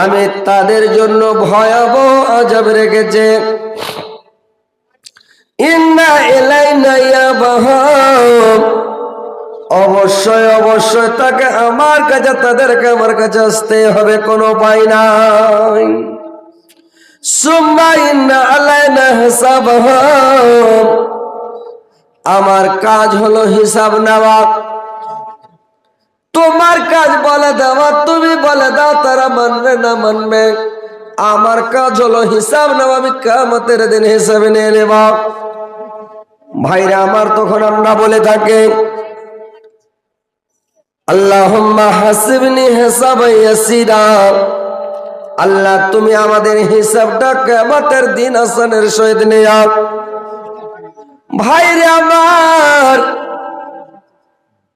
আমি তাদের জন্য ভয়াবহ আযাব রেখেছে। ইন্না ইলাইনা ইয়াবহাম, অবশ্যই অবশ্যই তাকে আমার কাছে, তাদেরকে আমার কাছে আসতে হবে, কোনো উপায় নাই। সুম্মা ইন্না আলাইনা হিসাবহাম, আমার কাজ হলো হিসাব নেওয়া। তোমার কাজ বলে দেওয়া, তুমি বলে দাও, তারা মানবে না মানবে। আমার কাজ হলো হিসাব নেওয়া, আমি কিয়ামতের দিন হিসাব নিয়ে নেব। ভাইরা আমার, তখন আমরা বলে থাকি আল্লাহুম্মা হাসিবনি হিসাবান ইয়াসিরা, আল্লাহ তুমি আমাদের হিসাবটা কিয়ামতের দিন আসানের সহিত নিও। ভাইরে আমার,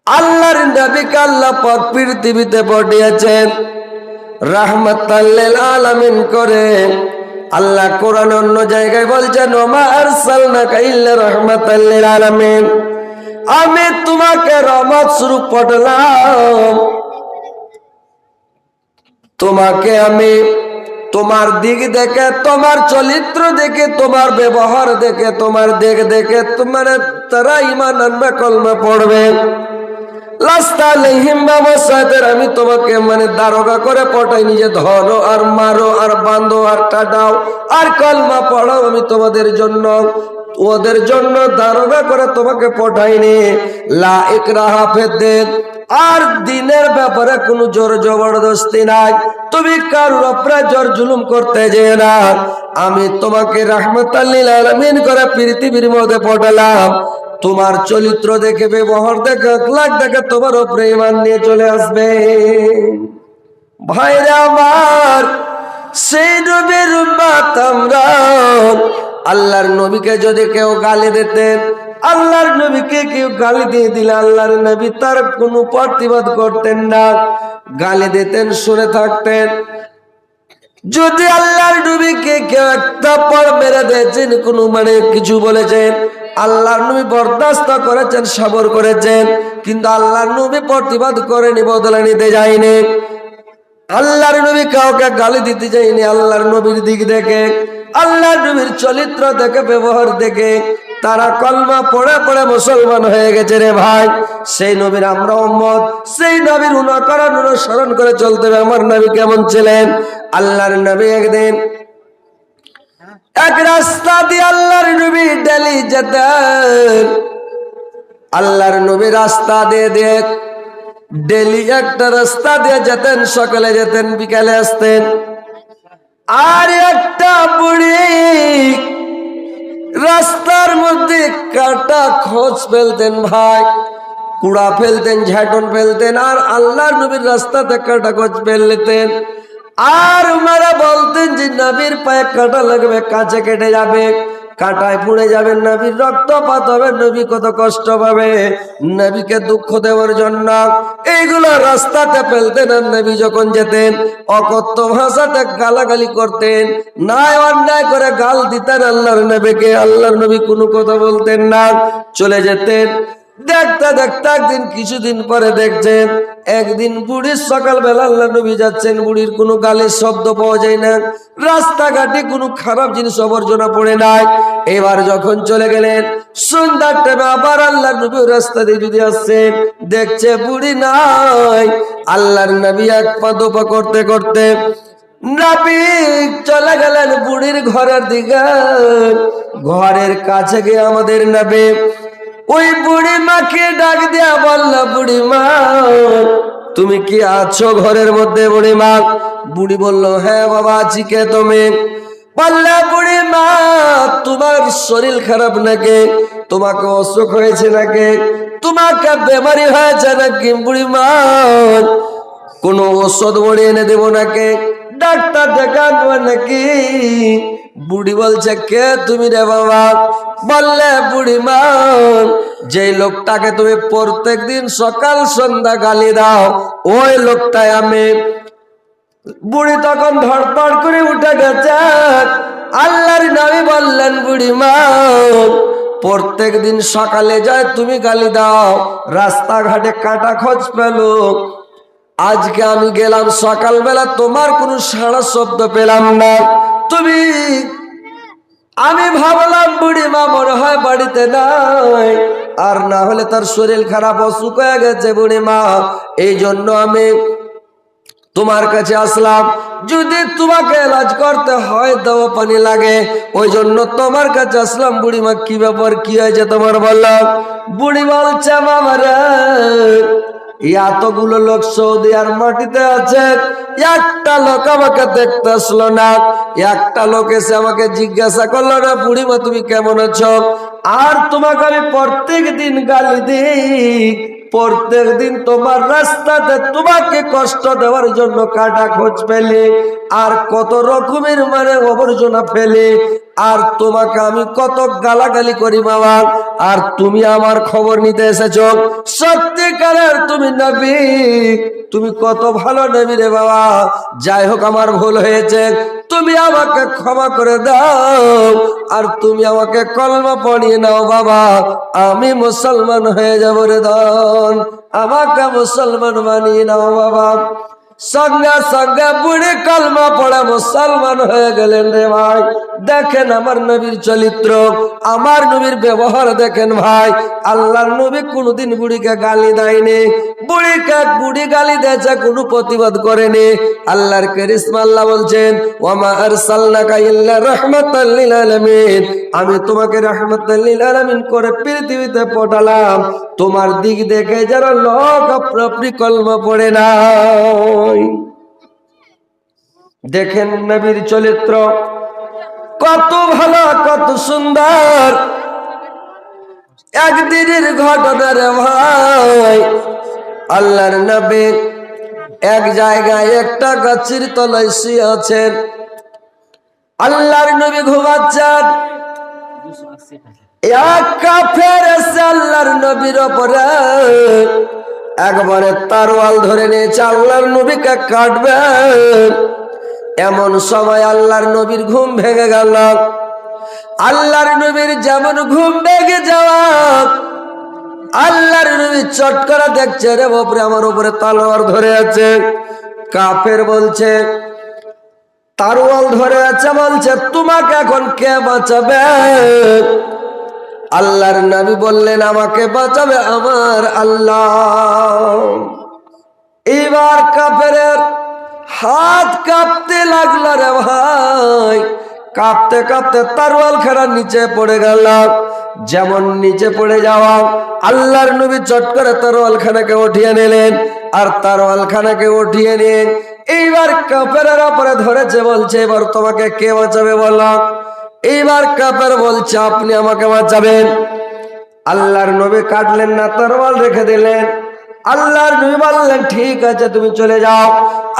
আল্লাহর নবীকে আল্লাহ পাক পৃথিবীতে পাঠিয়েছেন রাহমাতাল লিল আলামিন করে। আল্লাহ কোরআনে অন্য জায়গায় বলছেন ওমা আরসালনাকা ইল্লা রাহমাতাল লিল আলামিন, আমি তোমাকে রহমত স্বরূপ পাঠালাম। তোমাকে আমি তোমার দিক দেখে, তোমার চরিত্র দেখে, তোমার ব্যবহার দেখে, তোমার দিক দেখে তোমার তারা ঈমান আনবে, কলমা পড়বে। আমি তোমাকে দারোগা করে পটাইনি যে ধরো আর মারো আর বাঁধো আর কাটাও আর কলমা পড়াও। আমি তোমাদের জন্য, ওদের জন্য দারোগা করে তোমাকে পঠাইনি। লা ইকরাহা ফিদ্দীন, আর দিনের ব্যাপারে কোনো জোর জবরদস্তি নাই। তুমি কারোর উপরে জোর জুলুম করতে যেও না। আমি তোমাকে রাহমাতাল লিল আলামিন করে পৃথিবীর মধ্যে পাঠালাম। তোমার চরিত্র দেখে, ব্যবহার দেখে, আখলাক দেখে তোমার উপরে ঈমান নিয়ে চলে আসবে। ভাইরা আমার, সেই নবীর উম্মত আমরা। আল্লাহর নবীকে যদি কেউ গালি দিতেন, আল্লাহর নবীকে কেউ গালি দিয়ে দিলে আল্লাহর নবী তার কোনো প্রতিবাদ করতেন না, গালি দিতেন, শুনে থাকতেন। যদি আল্লাহর নবীকে কেউ একটা পর মেরে দিয়েছেন, কোনো কিছু বলেছেন, আল্লাহর নবী বরদাস্ত করেছেন, সবর করেছেন, কিন্তু আল্লাহর নবী প্রতিবাদ করেনি, বদলা নিতে যায়নি। আল্লাহর নবী কাউকে গালি দিতে যায়নি। আল্লাহর নবীর দিক দেখে, আল্লাহর নবীর চরিত্র দেখে, ব্যবহার দেখে তারা কলমা পড়ে পড়ে মুসলমান হয়ে গেছে রে ভাই। সেই নবীর আমরা উম্মত, সেই নবীর অনুসরণ করে চলতে হবে। আমার নবী কেমন ছিলেন? আল্লাহর নবী একদিন এক রাস্তা দিয়ে আল্লাহর নবী ডেলি যেতেন। আল্লাহর নবী রাস্তা দিয়ে ডেলি একটা রাস্তা দিয়ে যেতেন, সকালে যেতেন, বিকালে আসতেন। আর একটা বুড়ি রাস্তার মধ্যে কাটা খোঁজ ফেলতেন ভাই, কুড়া ফেলতেন, ঝাঁটন ফেলতেন, আর আল্লাহর নবীর রাস্তাতে কাটা খোঁজ ফেলতেন। আর ওনারা বলতেন যে নবীর পায়ে কাঁটা লাগবে, কাঁচে কেটে যাবে, কাঁটায় পুড়ে যাবে, নবীর রক্তপাত হবে, নবী কত কষ্ট পাবে। নবীকে দুঃখ দেওয়ার জন্য এইগুলো রাস্তাতে ফেলতেন। আর নবী যখন যেতেন অকথ্য ভাষাতে গালাগালি করতেন, নাই অন্যায় করে গাল দিতেন আল্লাহর নবীকে। আল্লাহর নবী কোনো কথা বলতেন না, চলে যেতেন। দেখতে দেখতে একদিন, কিছুদিন পরে দেখছেন একদিন বুড়ির সকালবেলা আল্লাহ নবী যাচ্ছেন, বুড়ির কোনো গালির শব্দ পাওয়া যায় না, রাস্তাঘাটে কোনো খারাপ জিনিস আবর্জনা পড়ে নাই। এবার যখন চলে গেলেন সন্ধ্যার টাইমে আবার আল্লাহর নবী রাস্তা দিয়ে যদি আসছেন, দেখছে বুড়ি নাই। আল্লাহর নবী এক পা দু পা করতে করতে নবী চলে গেলেন বুড়ির ঘরের দিকে। ঘরের কাছে গিয়ে আমাদের নবী ওই বুড়ি মাকে ডাক দিয়া বলল, বুড়ি মা তুমি কি আছো ঘরের মধ্যে? বুড়ি মা, বুড়ি বলল, হ্যাঁ বাবা আছি। কে তুমি? বললা, বুড়ি মা তোমার শরীর খারাপ নাকি? তোমাকে অসুখ হয়েছে নাকি? তোমাকে বেমারি হয়েছে নাকি? বুড়ি মা কোনো ওষুধ বড়ি এনে দেবো নাকি? ডাক্তার দেখাবো নাকি? বুড়ি বলছে, কে তুমি রে বাবা? বললে, বুড়ি মা যে লোকটাকে তুমি প্রত্যেক দিন সকাল সন্ধ্যা গালি দাও, ওই লোকটাই আমি। বুড়ি তখন ধড়পড় করে উঠে গেছে। আল্লাহর নবী বললেন, বুড়ি মা প্রত্যেক দিন সকালে যায় তুমি গালি দাও, রাস্তাঘাটে কাটা খোঁজ পেলো, আজকে আমি গেলাম সকালবেলা, তোমার কোনো সাড়া শব্দ পেলাম না। তুমি আমি ভাবলাম বুড়ি মা মনে হয় বাড়িতে নাই, আর না হলে তার শরীর খারাপ, অসুখ হয়ে গেছে বুড়ি মা। এই জন্য আমি তোমার কাছে আসলাম। যদি তোমাকে এলাজ করতে হয়, দাওয়া পানি লাগে, ওই জন্য তোমার কাছে আসলাম। বুড়িমা কি ব্যাপার, কি হয়েছে তোমার বললাম? বুড়ি বলছে মামারে, এতগুলো লোক সৌদি আর মাটিতে আছে, একটা লোক আমাকে দেখতে আসলো না, একটা লোক এসে আমাকে জিজ্ঞাসা করলো না বুড়িমা তুমি কেমন আছো। আর তোমাকে আমি প্রত্যেক দিন গালি দিই, প্রত্যেক দিন তোমার রাস্তাতে তোমাকে কষ্ট দেওয়ার জন্য কাটা খোঁজ ফেলে, আর কত রকমের আবর্জনা ফেলে, আর তোমাকে আমি কত গালাগালি করি বাবা, আর তুমি আমার খবর নিতে এসেছো। সত্যিকারের তুমি নবী, তুমি কত ভালো নবী রে বাবা। যাই হোক আমার ভুল হয়েছে, তুমি আমাকে ক্ষমা করে দাও, আর তুমি আমাকে কলমা পড়িয়ে নাও বাবা, আমি মুসলমান হয়ে যাব রে দন, আমাকে মুসলমান বানিয়ে নাও বাবা। সঙ্গে সঙ্গে বুড়ি কলমা পড়ে মুসলমান হয়ে গেলেন রে ভাই। দেখেন আমার নবীর চরিত্র, আমার নবীর ব্যবহার দেখেন ভাই। আল্লাহর নবী কোনদিন বুড়িকে গালি দেয়নি, বুড়ি গালি দিয়েছে কোনো প্রতিবাদ করেনি। আল্লাহর কারিশমা, আল্লাহ বলছেন ওয়ামা আরসালনাকা ইল্লা রাহমাতাল লিল আলামিন, আমি তোমাকে রাহমাতাল লিল আলামিন করে পৃথিবীতে পাঠালাম, তোমার দিক দেখে যারা লোক আপনি কলমা পড়ে না। দেখেন নবীর চরিত্র কত ভালো, কত সুন্দর। একদিনের ঘটনা রে ভাই, আল্লাহর নবী এক জায়গায় একটা গাছের তলায় শুয়ে আছেন। আল্লাহর নবী ঘুমাচ্ছেন, এক কাফের এসে আল্লাহর নবীর উপরে একবারে তরোয়াল ধরে নিয়েছে, আল্লাহর নবীকে কাটবে। এমন সময় আল্লাহর নবীর ঘুম ভেঙে গেল। আল্লাহর নবীর যেমন ঘুম ভেঙে যাওয়া, আল্লাহর নবী চট করে দেখছে রে বাপরে আমার উপরে তলোয়ার ধরে আছে। কাফের বলছে, তরোয়াল ধরে আছে, বলছে তোমাকে এখন কে বাঁচাবে? আল্লাহর নবী বললেন আমাকে বাঁচাবে আমার আল্লাহ। এবার কাফের হাত কাঁপতে লাগলো রে ভাই, কাঁপতে কাঁপতে তরোয়াল খানার নিচে পড়ে গেল। যেমন নিচে পড়ে যাওয়া, আল্লাহর নবী চট করে তরোয়াল খানাকে উঠিয়ে নিলেন, আর তরোয়াল খানাকে উঠিয়ে নিয়ে এইবার কাফেরের উপরে ধরেছে, বলছে এবার তোমাকে কে বাঁচাবে বলো। এইবার কাফের বলছে আপনি আমাকে বাঁচাবেন। আল্লাহর নবী কাটলেন না, তরোয়াল রেখে দিলেন। আল্লাহর নবী বললেন ঠিক আছে তুমি চলে যাও,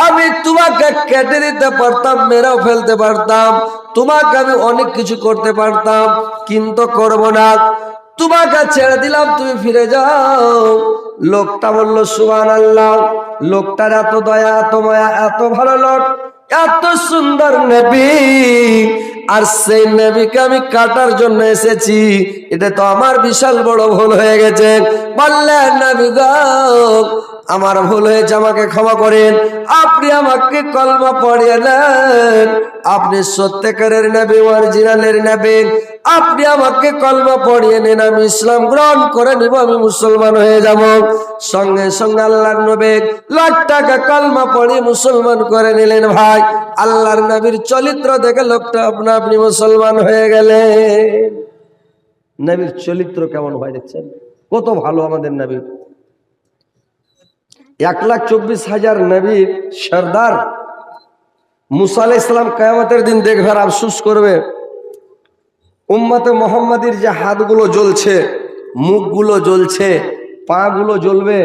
আমি তোমাকে কেটে দিতে পারতাম, মেরেও ফেলতে পারতাম, তোমাকে আমি অনেক কিছু করতে পারতাম, কিন্তু করব না, তোমাকে ছেড়ে দিলাম, তুমি ফিরে যাও। লোকটা বলল সুবহানাল্লাহ, লোকটার এত দয়া, এত মায়া, এত ভালো লোক, এত সুন্দর নবী, আর সেই নবীকে আমি কাটার জন্য এসেছি, এটা তো আমার বিশাল বড় ভুল হয়ে গেছে। বললেন নবী গো আমার ভুল হয়েছে, আমাকে ক্ষমা করেন, আপনি আমাকে কলমা পড়িয়ে নেন, আপনি সত্যিকারের নবী, অরিজিনালের নবী, আপনি আমাকে কলমা পড়িয়ে নেন, আমি ইসলাম গ্রহণ করে নিব, আমি মুসলমান হয়ে যাব। সঙ্গে সঙ্গে আল্লাহর নবী লাখ টাকা কলমা পড়িয়ে মুসলমান করে নিলেন। ভাই আল্লাহর নবীর চরিত্র দেখে লোকটা আপনি মুসলমান হয়ে গেলেন। নবীর চরিত্র কেমন হয় দেখছেন, কত ভালো আমাদের নবী। 1,24,000 নবীর সর্দার মুসা আলাইহিস সালাম কিয়ামতের দিন দেখবে আর আফসোস করবে, উম্মতে মুহাম্মাদির যে হাতগুলো জ্বলছে, মুখগুলো জ্বলছে, পা গুলো জ্বলবে,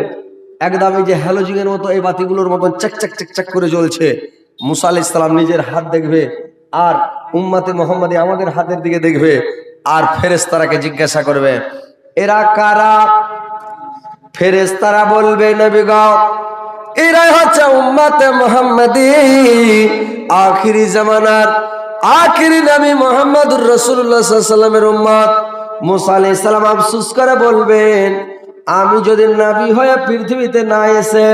একদম এই যে হ্যালোজিনের মতো এই বাতিগুলোর মতন চকচক চকচক করে জ্বলছে। মুসা আলাইহিস সালাম নিজের হাত দেখবে, আর উম্মতে মুহাম্মাদি আমাদের হাতের দিকে দেখবে, আর ফেরেশতারাকে জিজ্ঞাসা করবে এরা কারা? ফেরেশতারা বলবে নবী গো এরাই হচ্ছে উম্মতে মুহাম্মাদি, আখিরি জামানার আখিরি নবী মুহাম্মদুর রাসূলুল্লাহ সাল্লাল্লাহু আলাইহি ওয়াসাল্লামের উম্মত। মুসা আলাইহিস সালাম আফসোস করে বলবেন আমি যদি নবী হয়ে পৃথিবীতে না এসে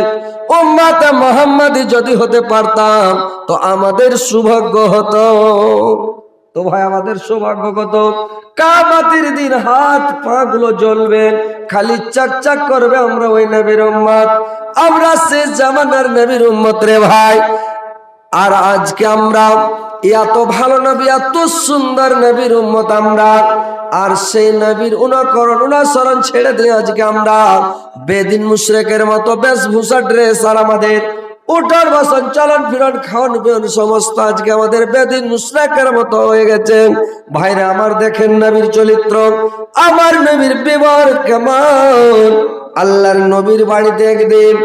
উম্মতে মুহাম্মাদি যদি হতে পারতাম তো আমাদের সৌভাগ্য হতো। তো ভাই আমাদের সৌভাগ্য কত, কিয়ামতের দিন হাত পা গুলো জ্বলবে, খালি চাকচাক করবে আমরা ওই নবীর উম্মত, আমরা শেষ জামানার নবীর উম্মত রে ভাই। আর আজকে আমরা এত ভালো নবী, এত সুন্দর নবীর উম্মত আমরা, আর সেই নবীর অনুসরণ ছেড়ে দিয়ে আজকে আমরা বেদিন মুশরিকের মতো বেশভূষা ড্রেস আর আমাদের উঠার বসন চলন ফিরন খাওয়ান পিয়ন সমস্ত আজকে আমাদের বেদিন মুশরিকের মতো হয়ে গেছে। ভাইরা আমার দেখেন নবীর চরিত্র, আমার নবীর ব্যবহার কেমন। আল্লাহর নবীর বাড়িতে একদিন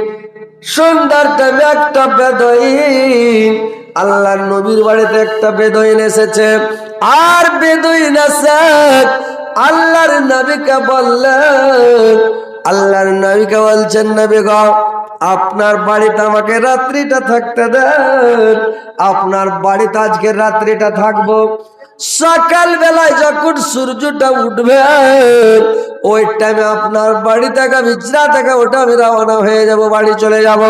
সুন্দর টাইমে একটা বেদুইন, আল্লাহর নবীর বাড়িতে একটা বেদুইন এসেছে, আর বেদুইন এসে আল্লাহর নবীকে বললেন, আল্লাহর নবীকে বলছেন, নবী গো আপনার বাড়িতে আমাকে রাত্রিটা থাকতে দেন, আপনার বাড়িতে আজকে রাত্রিটা থাকবো। সকাল বেলায় যখন সূর্যটা উঠবে ওই টাইমে আপনার বাড়ি থেকে বিছনা থেকে ওটা আমি রওনা হয়ে যাব, বাড়ি চলে যাব,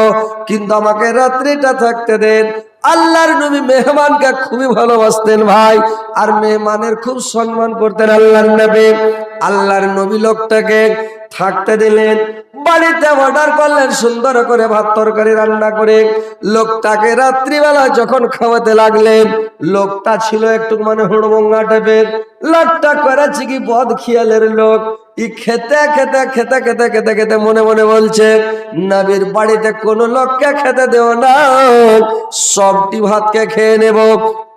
কিন্তু আমাকে রাত্রিটা থাকতে দেন। আল্লাহর নবী মেহমানকে খুবই ভালোবাসতেন ভাই, আর মেহমানের খুব সম্মান করতেন আল্লাহর নবী। আল্লাহর নবী লোকটাকে থাকতে দিলেন, বাড়িতে অর্ডার করলেন সুন্দর করে ভাত তরকারি রান্না করে। লোকটাকে রাত্রিবেলা যখন খাওয়াতে লাগলেন, লোকটা ছিল একটু মানে হুড়বঙ্গা টাইপের, লোকটা করেছে কি বদ খেয়ালের লোক। খেতে খেতে খেতে খেতে খেতে খেতে মনে মনে বলছে, নবীর বাড়িতে কোনো লোককে খেতে দেও না, সবটি ভাতকে খেয়ে নেব,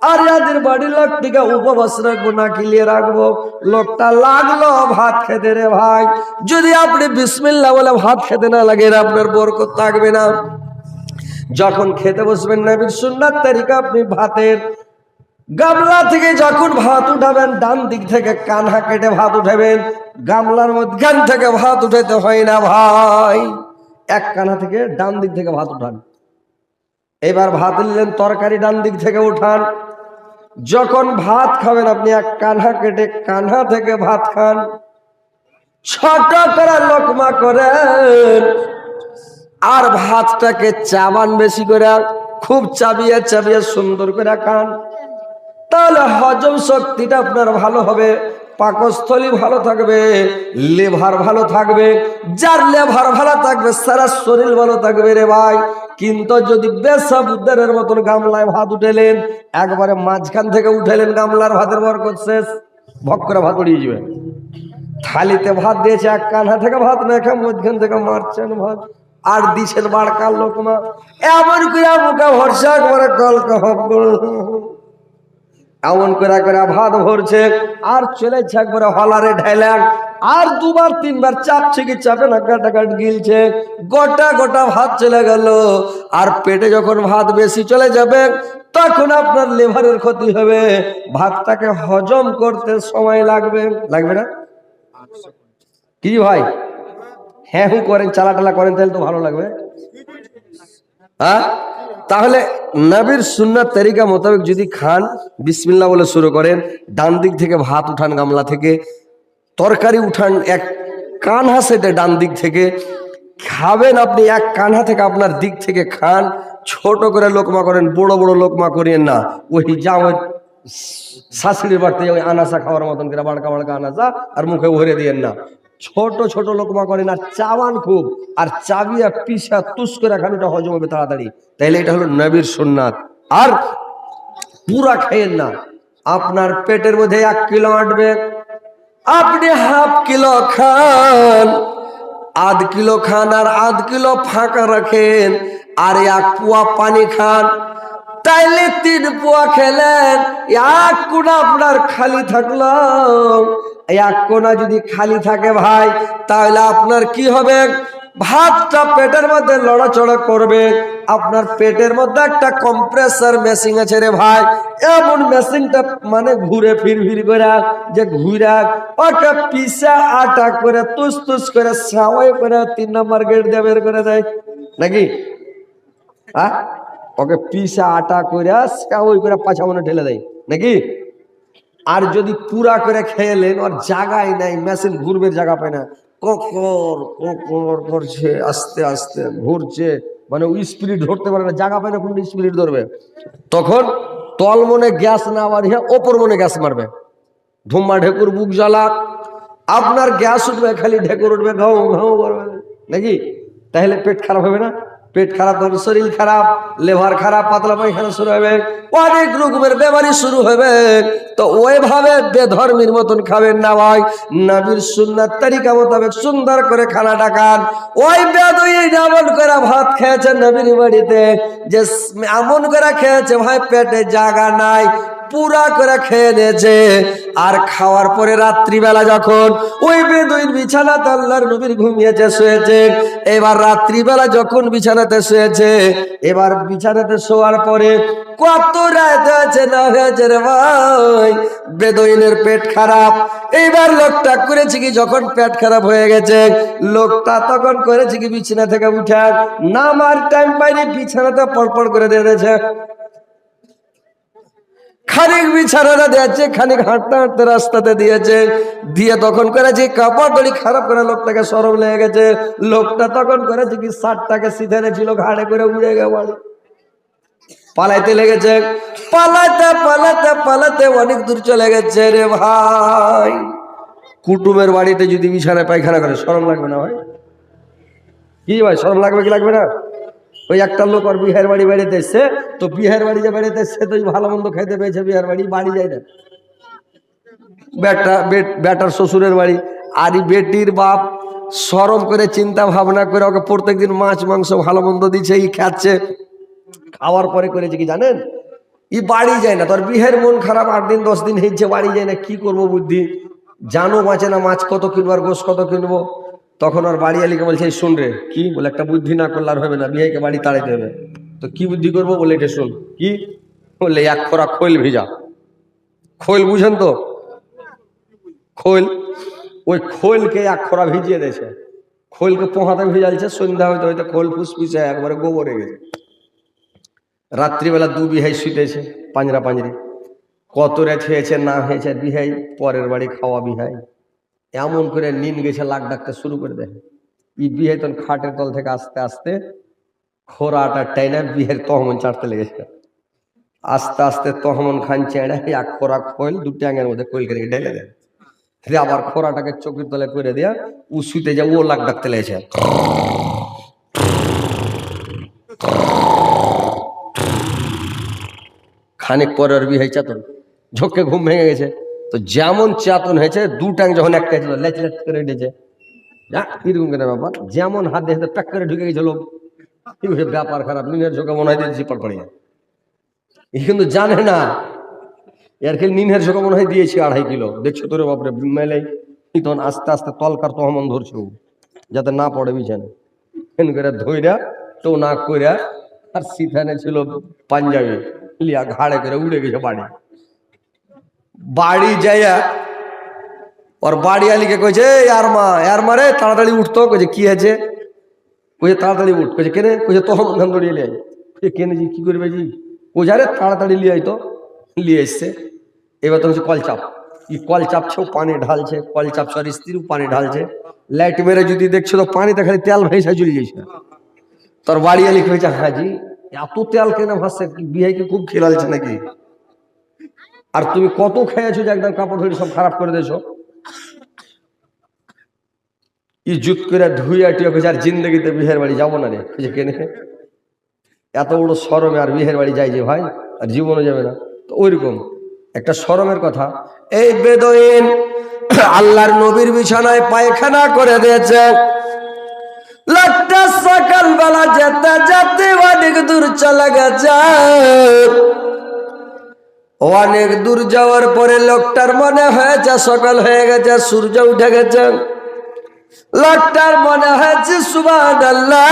আর যাদের বাড়ির লোকটিকে উপবাস রাখবো, না খিলিয়ে রাখবো। লোকটা লাগলো ভাত খেতে রে ভাই, যদি আপনি বিসমিল্লাহ বলে ভাত খেতে না লাগে আপনার বরকত থাকবে না। যখন খেতে বসবেন নবীর সুন্নাত তরিকা, আপনি ভাতের গামলা থেকে যখন ভাত উঠাবেন ডান দিক থেকে কানহা কেটে ভাত উঠাবেন, গামলার মধ্যখান থেকে ভাত উঠাইতে হয় না ভাই, এক কানহা থেকে ডান দিক থেকে ভাত উঠান। এবার ভাত নিলেন, তরকারি ডান দিক থেকে উঠান। যখন ভাত খাবেন আপনি এক কানহা কেটে কানহা থেকে ভাত খান, ছোট করে লোকমা করেন, আর ভাতটাকে চাবান বেশি করে, খুব চাবিয়ে চাবিয়ে সুন্দর করে খান, তাহলে হজম শক্তিটা আপনার ভালো হবে, পাকস্থলী ভালো থাকবে, লিভার ভালো থাকবে। যার লিভার ভালো থাকবে সারা শরীর ভালো থাকবে রে ভাই। কিন্তু যদি বেসাবুদ্দারের মতন গামলায় ভাত উঠেলেন, একবারে মাঝখান থেকে উঠেলেন, গামলার ভাতের বরকত শেষ, ভক করে ভাত উড়িয়ে যাবে। থালিতে ভাত দিয়েছে, এক কানহা থেকে ভাত রেখে মধ্যখান থেকে মারছেন ভাত, আর দিছেন বাড়কার লোকমা, এমন করে মুখে ভরসা করে কলকা হব এমন করে করে ভাত ভরছে, আর চলেছে একবারে হলারে ঢাইলেন, আর দুবার তিনবার চাপছে কি চাপে না, কাটাকাট গিলছে, গোটা গোটা ভাত চলে গেল। আর পেটে যখন ভাত বেশি চলে যাবে তখন আপনার লিভারের ক্ষতি হবে, ভাতটাকে হজম করতে সময় লাগবে, লাগবে না কি ভাই? হ্যাঁ হুঁ করেন, চালা টালা করেন, তাহলে তো ভালো লাগবে। হ্যাঁ, তাহলে নবীর সুন্নাত তরিকা মোতাবেক যদি খান, বিসমিল্লাহ বলে শুরু করেন, ডান দিক থেকে ভাত উঠান, গামলা থেকে তরকারি উঠান এক কানহা সেটে ডান দিক থেকে খাবেন, আপনি এক কানহা থেকে আপনার দিক থেকে খান, ছোট করে লোকমা করেন, বড় বড় লোকমা করিয়েন না, ওই যা ওই শাশুড়ির বাড়তে ওই আনাসা খাওয়ার মতন করে বাড়কা বাড়কা আনাসা আর মুখে ভরে দিয়েন না, ছোট ছোট লোকমা করেন, আর চাবান খুব, আর চাবিয়া পিসা তুস করে খান, ওটা হজম হবে তাড়াতাড়ি। তাইলে এটা হলো নবীর সুন্নাত। আর পুরা খাইয়েন না, আপনার পেটের মধ্যে 1 কিলো আটবে, আপনি হাফ কিলো খান, আধ কিলো খান, আর আধ কিলো ফাঁকা রাখেন, আর 1 পোয়া পানি খান, তাইলে 3 পোয়া খেলেন, 1 কোনা আপনার খালি থাকলো। 1 কোনা যদি খালি থাকে ভাই, তাহলে আপনার কি হবে, ভাতটা পেটের মধ্যে লড়াচড়া করবে। আপনার পেটের মধ্যে একটা কম্প্রেসার মেশিন আছে রে ভাই, এমন মেশিনটা মানে ঘুরে ফির করে, যে ঘুরা ওকে পিসা আটা করে তুস তুস করে সাওয়াই করে 3 নম্বর গেট দিয়ে বের করে দেয় নাকি? হ্যাঁ, ওকে পিসা আটা করে সাওয়াই করে পাছা মনে ঢেলে দেয় নাকি? আর যদি পুরা করে খেলেন, ওর জায়গায় নাই, মেশিন ঘুরবে, জায়গা পায় না, ককর ককর করছে, আস্তে আস্তে ঘুরছে, মানে ওই স্পিরিট ধরতে পারে না, জায়গা পায় না কোন স্পিরিট ধরবে। তখন তল মনে গ্যাস না মারিয়া ওপর মনে গ্যাস মারবে, ধুম্মা ঢেকুর বুক জ্বালা, আপনার গ্যাস উঠবে, খালি ঢেকুর উঠবে, ঘাও ঘাও করবে নাকি? তাহলে পেট খারাপ হবে না? পেট খারাপ হবে, শরীর খারাপ, লিভার খারাপ, পাতলা পায়খানা শুরু হবে, অনেক রকমের বেমারি শুরু হবে। তো ওইভাবে বেধর্মীর মতন খাবেন না ভাই, নবীর সুন্নাত তরিকা মোতাবেক সুন্দর করে খানাটা খান। ওই বেদুই এমন করে ভাত খেয়েছে নবীর বাড়িতে, যে এমন করে খেয়েছে ভাই পেটে জায়গা নাই, পুরা করে খেয়ে নিয়েছে। আর খাওয়ার পরে রাত্রিবেলা যখন ওই বেদুইন বিছানাতে আল্লাহর নবীর ঘুমিয়েছে, শুয়েছে, এবার রাত্রিবেলা যখন বিছানাতে শুয়েছে, এবার বিছানাতে শোয়ার পরে কত রাত হয়েছে না হয়েছে রে ভাই, বেদুইনের পেট খারাপ। এইবার লোকটা করেছে কি, যখন পেট খারাপ হয়ে গেছে, লোকটা তখন করেছে কি, বিছানা থেকে উঠে নামার টাইম পাইনি, বিছানাতে পড়পড় করে দিয়েছে। খানিক বিছানাটা দিয়েছে, খানিক হাঁটতে হাঁটতে রাস্তাতে দিয়েছে, দিয়ে তখন করেছে কাপড় দড়ি খারাপ করে লোকটাকে সরম লেগে গেছে। লোকটা তখন করেছে কি, শার্টটাকে সিধে ছিল, ঘাড়ে করে উড়ে গে বাড়ি পালাইতে লেগেছে। পালাতে পালাতে পালাতে অনেক দূর চলে গেছে রে ভাই। কুটুমের বাড়িতে যদি বিছানায় পায়খানা করে শরম লাগবে না ভাই? কি ভাই, শরম লাগবে কি লাগবে না? ওই একটা লোক আর বিহার বাড়ি বেড়াতে এসছে, তো বিহার বাড়ি যে বেড়াতে এসছে তো ভালো মন্দ খাইতে পেয়েছে, বিহার বাড়ি বাড়ি যায় না, বেটার শ্বশুরের বাড়ি। আর বেটির বাপ শরম করে চিন্তা ভাবনা করে ওকে প্রত্যেকদিন মাছ মাংস ভালো মন্দ দিচ্ছে, ই খাচ্ছে। খাওয়ার পরে করেছে কি জানেন, ই বাড়ি যায় না, তোর বিহের মন খারাপ, 8 দিন 10 দিন হয়েছে, বাড়ি যায় না, কি করবো বুদ্ধি, জানো বাঁচে না, মাছ কত কিনবো আর গোশ কত কিনবো। তখন ওর বাড়ি আলিকে বলছে, এই শুন রে, কি বলে, একটা বুদ্ধি না করলে আর হবে না, বিহাইকে বাড়ি তাড়াইতে হবে। তো কি বুদ্ধি করবো বলে, এটা শুন। কি বললে, 1 খোরা খৈল ভিজা, খৈল বুঝেন তো, খৈল, ওই খৈলকে 1 খোরা ভিজিয়ে দিয়েছে, খৈলকে পোহাতে ভিজালছে, সন্ধ্যা হইতে হইতে খোল ফুসফুসে একবারে গোবরে গেছে। রাত্রিবেলা 2 বিহাই শুতেছে পাঞ্জরা পাঞ্জরি, কত রাত হয়েছে না হয়েছে, বিহাই পরের বাড়ি খাওয়া বিহাই এমন করে নিন গেছে, লাগ ডাকতে শুরু করে দেয়। ই বিহাই তখন খাটের তল থেকে আস্তে আস্তে খোরাটা টাইনা বিহের তহমন চাটতে লেগেছে। আস্তে আস্তে তহমন খান চেড়ে 1 খোরা খোল 2 ট্যাঙের মধ্যে খোল করে ঢেলে দেয়, আবার খোরাটাকে চোখের তলে করে দেয়া ও শুতে যা, ও লাগ ডাকতে লেগেছে। খানিক পরে ওর বিহাই চাতন, ঝোঁকে ঘুম ভেঙে গেছে। তো যেমন চাতন হয়েছে, 2 ট্যাং যখন একটা ছিল, লেচ লেচ করে উঠেছে, কিরকম কেন ব্যাপার, যেমন হাত দিয়ে প্যাক করে ঢুকে গেছিল, ব্যাপার খারাপ, নিনের ঝোঁকে মনে হয় দিয়েছি পড়িয়া। কিন্তু জানে না এর খেলে নিনের ঝোঁকে মনে হয় দিয়েছি 2.5 কিলো, দেখছো তোরে বাপরে মেলে। তখন আস্তে আস্তে তলকার তহমন ধরছে যাতে না পড়ে বিছানে, করে ধইরা তো না কইরা, আর সিথানে ছিল পাঞ্জাবি লিয়া, ঘাড়ে করে উড়ে গেছে বাড়ি। বাড়ি যাইয়া ওর বাড়ি আলিকে কইছে, আর মারে তাড়াতাড়ি উঠতো। কইছে কি আছে? কইছে তাড়াতাড়ি উঠ। কইছে কেনে? কইছে তখন ধান দড়িয়ে লিয়ে আই। কেনে জি, কি করবে জি? কইছে আরে তাড়াতাড়ি লিয়ে আইতো। লিয়ে এসছে। এবার তো হচ্ছে কল চাপ, ই কল চাপছেও পানি ঢালছে, কল চাপছে আর স্ত্রীও পানি ঢালছে। লাইট মেরে যদি দেখছো তো পানিতে খালি তেল ভেসে চলে যাইছে। তোর বাড়ি আলি কইছে, হ্যাঁ জি, এত তেল কেন ভাসছে, বিহাইকে খুব খেলালছে নাকি? আর তুমি কত খেয়েছো যে একদম কাপড় ধরে সব খারাপ করে দিয়েছো। ইজ্জত করে ধুইয়া টিয়া কইছে, আর জিন্দগিতে বিহের বাড়ি যাবো না রে। কইছে কেনে? এত বড় শরমে আর বিহের বাড়ি যাই যে ভাই, আর জীবনে যাবে না। তো ওইরকম একটা শরমের কথা। এই বেদুইন আল্লাহর নবীর বিছানায় পায়খানা করে দিয়েছে। লোকটা সকালবেলা যেতে যেতে অনেক দূর চলে গেছে। অনেক দূর যাওয়ার পরে লোকটার মনে হয়েছে সকাল হয়ে গেছে, সূর্য উঠে গেছে। লোকটার মনে হয়েছে সুবহানাল্লাহ,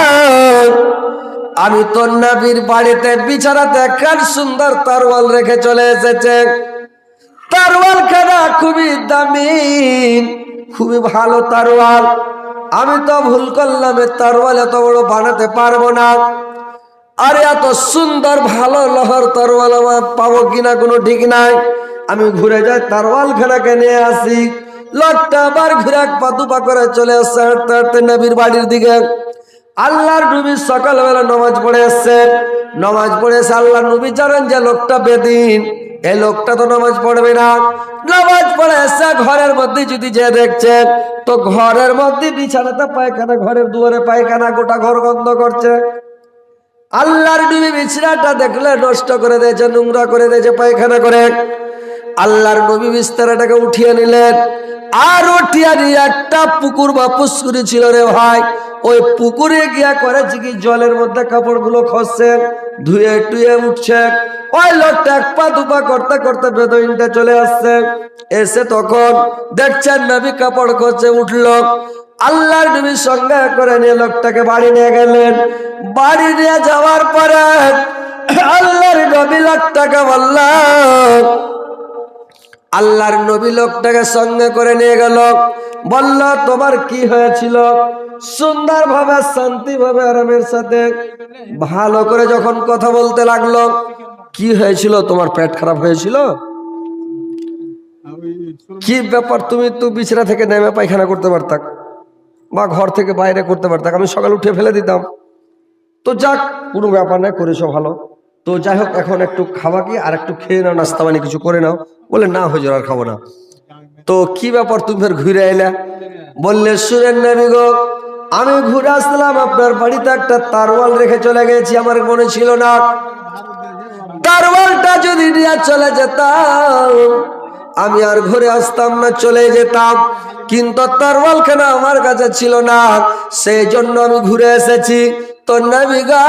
আমি তো নবীর বাড়িতে বিছানাতে কার সুন্দর তরোয়াল রেখে চলে এসেছে। তরোয়াল খানা খুবই দামি, খুবই ভালো তরোয়াল। আমি তো ভুল করলাম, তরোয়াল এত বড় বানাতে পারবো না। আর এত সুন্দর ভালো লহর তরোয়াল আমার পাবো কিনা কোনো ঠিক নাই। আমি ঘুরে যাই তরোয়াল খানাকে নিয়ে আসি। লোকটা আবার ঘুরে এক পা দুপা করে চলে আসছে হাঁটতে হাঁটতে নবীর বাড়ির দিকে। আল্লাহর নবী সকালবেলা নামাজ পড়ে আসছে, নামাজ পড়েছে। আল্লাহর নবী জানেন যে লোকটা বেদিন, এই লোকটা তো নামাজ পড়বে না। নামাজ পড়ে এসে ঘরের মধ্যে যদি যে দেখছেন, তো ঘরের মধ্যে বিছানাতে পায়খানা, ঘরের দুয়ারে পায়খানা, গোটা ঘর গন্ধ করছে। আল্লাহর নবী বিছানাটা দেখলে নষ্ট করে দিয়েছে, নোংরা করে দিয়েছে, পায়খানা করে। আল্লাহর নবী বিছানাটাকে উঠিয়ে নিলেন, আর উঠিয়ে নিয়ে একটা পুকুর বা পুষ্করি ছিল রে ভাই, ওই পুকুরে গিয়া করেছে কি জলের মধ্যে কাপড়গুলো খসছে, ধুয়ে টুয়ে উঠছে। ওই লোকটা এক পা দুপা করতে করতে বেদুইনটা চলে আসছে, এসে তখন দেখছেন নবী কাপড় খসছে, উঠলো। আল্লাহর নবীর সঙ্গে করে নিয়ে লোকটাকে বাড়ি নিয়ে গেলেন। বাড়ি নিয়ে যাওয়ার পরে আল্লাহর নবী লোকটাকে বললেন, আল্লাহর নবী লোকটাকে সঙ্গে করে নিয়ে গেল, বলল তোমার কি হয়েছিল? সুন্দর ভাবে শান্তি ভাবে আরামের সাথে ভালো করে যখন কথা বলতে লাগলো, কি হয়েছিল? তোমার পেট খারাপ হয়েছিল? কি ব্যাপার? তুমি তো বিছানা থেকে নেমে পায়খানা করতে পারতাম, বা ঘর থেকে বাইরে করতে পারতাম, আমি সকালে উঠে ফেলে দিতাম। তো যাক, কোনো ব্যাপার নাই, করেছো ভালো। তো যাই হোক, এখন একটু খাওয়া কি, আর একটু খেয়ে নাও, নাস্তা পানি কিছু করে নাও। বলে না হুজুর, আর খাবো না। তো কি ব্যাপার, তুমি ফের ঘুরে এলে? বললে শুনেন নবী গো, আমি ঘুরে আসলাম, আপনার বাড়িতে একটা তারওয়াল রেখে চলে গেছি, আমার মনে ছিল না। তারওয়ালটা যদি নিয়ে চলে যেতাম, আমি আর ঘুরে আসতাম না, চলে যেতাম। কিন্তু তারওয়াল খানা আমার কাছে ছিল না, সেই জন্য আমি ঘুরে এসেছি। তো নবী গো,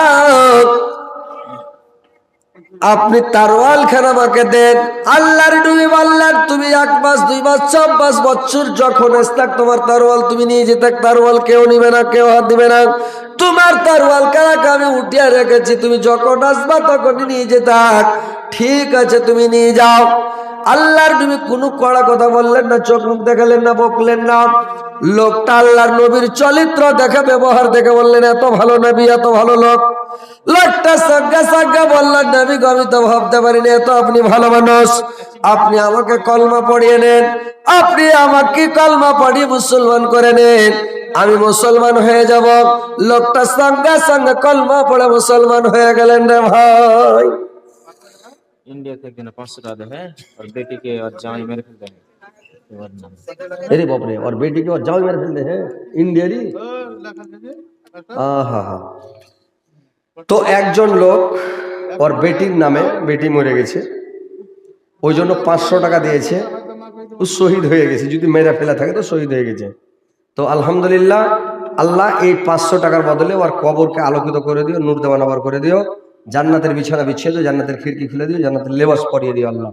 আপনি তারওয়াল খানা আমাকে দেন। আল্লাহর নবী বললেন, তুমি 1 মাস 2 মাস 4 5 বছর যখন আসতাক, তোমার তারওয়াল তুমি নিয়ে যেতে, তারওয়াল কেউ নিবে না, কেউ হাত দিবে না। তোমার তারওয়াল খানাকে আমি উঠিয়ে রেখেছি, তুমি যখন আসবা তখনই নিয়ে যেতাক। ঠিক আছে, তুমি নিয়ে যাও। আল্লাহর নবী কোনো কড়া কথা বললেন না, চোখ মুখ দেখালেন না, বকলেন না। লোকটা আল্লাহর নবীর চরিত্র দেখে, ব্যবহার দেখে বললেন, এত ভালো নবী, এত ভালো লোক। লোকটা সঙ্গে সঙ্গে বললেন, নবী গো, আমি তো ভাবতে পারিনি এত আপনি ভালো মানুষ। আপনি আমাকে কলমা পড়িয়ে নেন, আপনি আমাকে কলমা পড়িয়ে মুসলমান করে নেন, আমি মুসলমান হয়ে যাব। লোকটা সঙ্গে সঙ্গে কলমা পড়ে মুসলমান হয়ে গেলেন রে ভাই। इंडिया से एक दिन 500 टाका है और बेटी के और जामाई मेरे फिर देंगे। अरे बाप रे, और बेटी के और जाओ मेरे फिर हैं इंडियारी। আহা, তো একজন লোক ওর বেটির নামে, বেটি মরে গেছে, ওই জন্য 500 টাকা দিয়েছে। ও শহীদ হয়ে গেছে, যদি মেয়েরা ফেলা থাকে তো শহীদ হয়ে গেছে। তো আলহামদুলিল্লাহ, আল্লাহ এই 500 টাকার বদলে ওর কবরকে আলোকিত করে দিও, নূর দেওয়ানবার করে দিও, জান্নাতের বিছানা বিছিয়ে দিও, জান্নাতের খিড়কি খুলে দিও, জান্নাতের লেবাস পরিয়ে দিও আল্লাহ।